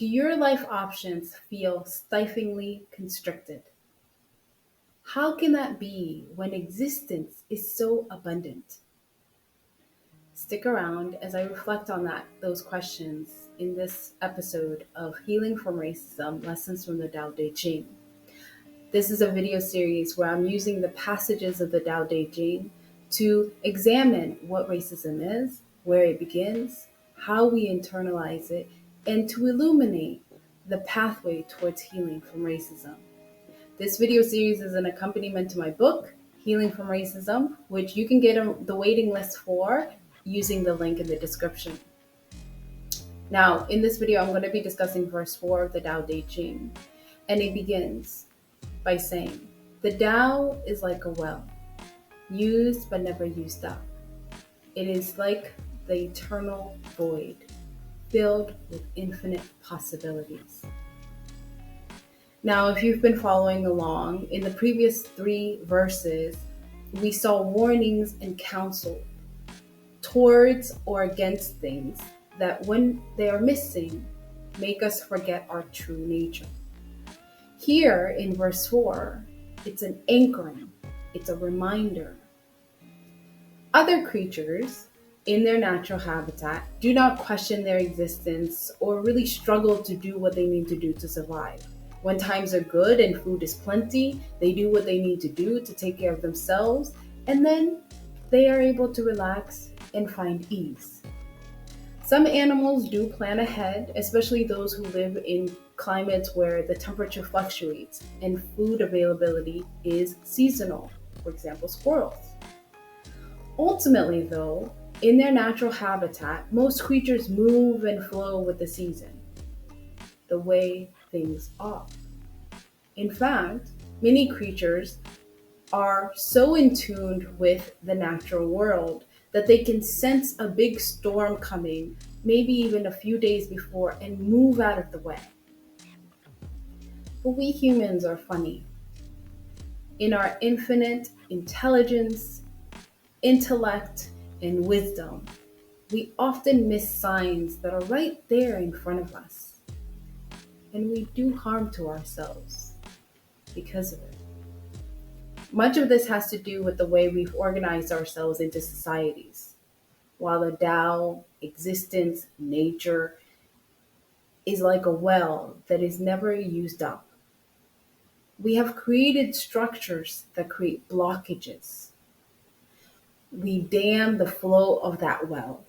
Do your life options feel stiflingly constricted? How can that be when existence is so abundant? Stick around as I reflect on those questions in this episode of Healing from Racism: Lessons from the Tao Te Ching. This is a video series where I'm using the passages of the Tao Te Ching to examine what racism is, where it begins, how we internalize it, and to illuminate the pathway towards healing from racism. This video series is an accompaniment to my book, Healing from Racism, which you can get on the waiting list for using the link in the description. Now, in this video, I'm going to be discussing verse 4 of the Tao Te Ching, and it begins by saying, "The Tao is like a well, used but never used up. It is like the eternal void, filled with infinite possibilities." Now, if you've been following along, in the previous 3 verses, we saw warnings and counsel towards or against things that, when they are missing, make us forget our true nature. Here in verse 4, it's an anchoring, it's a reminder. Other creatures in their natural habitat do not question their existence or really struggle to do what they need to do to survive. When times are good and food is plenty, they do what they need to do to take care of themselves, and then they are able to relax and find ease. Some animals do plan ahead, especially those who live in climates where the temperature fluctuates and food availability is seasonal, for example, squirrels. Ultimately, though, in their natural habitat, most creatures move and flow with the season, the way things are. In fact, many creatures are so in tune with the natural world that they can sense a big storm coming, maybe even a few days before, and move out of the way. But we humans are funny. In our infinite intelligence, intellect, and wisdom, we often miss signs that are right there in front of us. And we do harm to ourselves because of it. Much of this has to do with the way we've organized ourselves into societies. While the Tao, existence, nature, is like a well that is never used up, we have created structures that create blockages. We dam the flow of that well.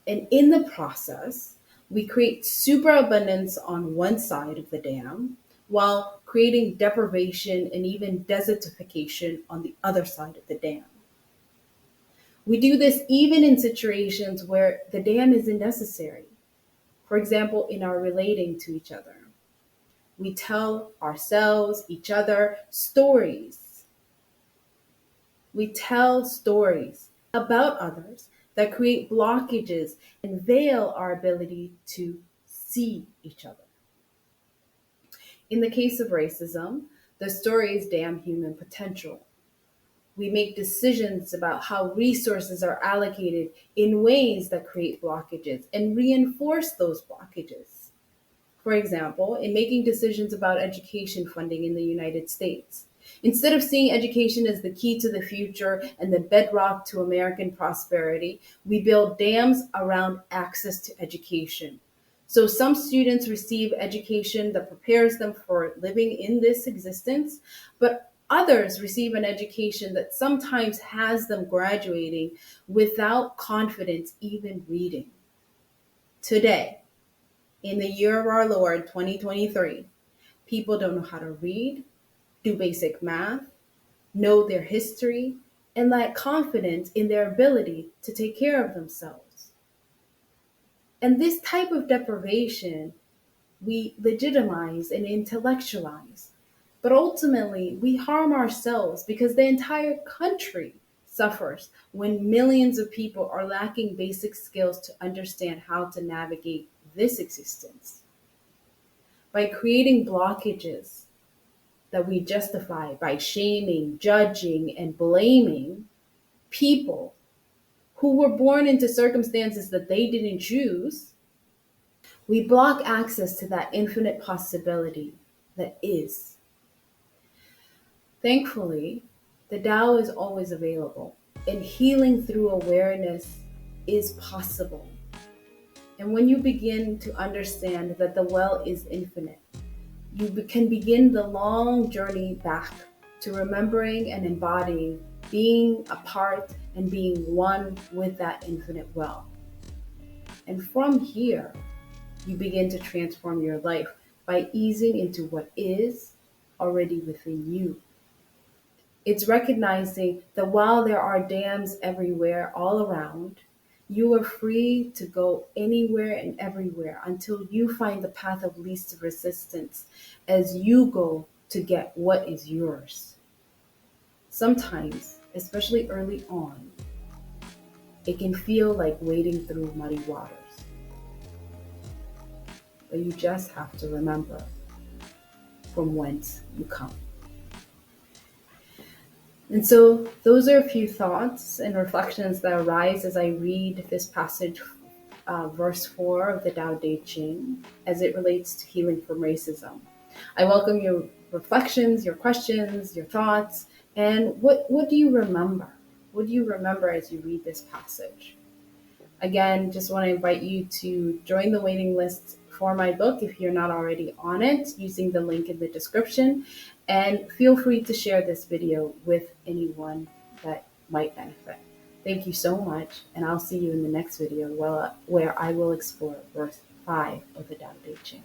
And in the process, we create superabundance on one side of the dam, while creating deprivation and even desertification on the other side of the dam. We do this even in situations where the dam isn't necessary. For example, in our relating to each other. We tell ourselves, each other, stories. We tell stories about others that create blockages and veil our ability to see each other. In the case of racism, the stories damn human potential. We make decisions about how resources are allocated in ways that create blockages and reinforce those blockages. For example, in making decisions about education funding in the United States, instead of seeing education as the key to the future and the bedrock to American prosperity, we build dams around access to education. So some students receive education that prepares them for living in this existence, but others receive an education that sometimes has them graduating without confidence even reading. Today, in the year of our Lord, 2023, people don't know how to read, do basic math, know their history, and lack confidence in their ability to take care of themselves. And this type of deprivation we legitimize and intellectualize. But ultimately, we harm ourselves because the entire country suffers when millions of people are lacking basic skills to understand how to navigate this existence. By creating blockages that we justify by shaming, judging, and blaming people who were born into circumstances that they didn't choose, We block access to that infinite possibility that is. Thankfully, the Tao is always available, and healing through awareness is possible. And when you begin to understand that the well is infinite, you can begin the long journey back to remembering and embodying being a part and being one with that infinite well. And from here, you begin to transform your life by easing into what is already within you. It's recognizing that while there are dams everywhere, all around, you are free to go anywhere and everywhere until you find the path of least resistance as you go to get what is yours. Sometimes, especially early on, it can feel like wading through muddy waters. But you just have to remember from whence you come. And so those are a few thoughts and reflections that arise as I read this passage, verse 4 of the Tao Te Ching, as it relates to healing from racism. I welcome your reflections, your questions, your thoughts, and what do you remember? What do you remember as you read this passage? Again, just want to invite you to join the waiting list for my book if you're not already on it, using the link in the description. And feel free to share this video with anyone that might benefit. Thank you so much, and I'll see you in the next video where I will explore verse 5 of the Tao Te Ching.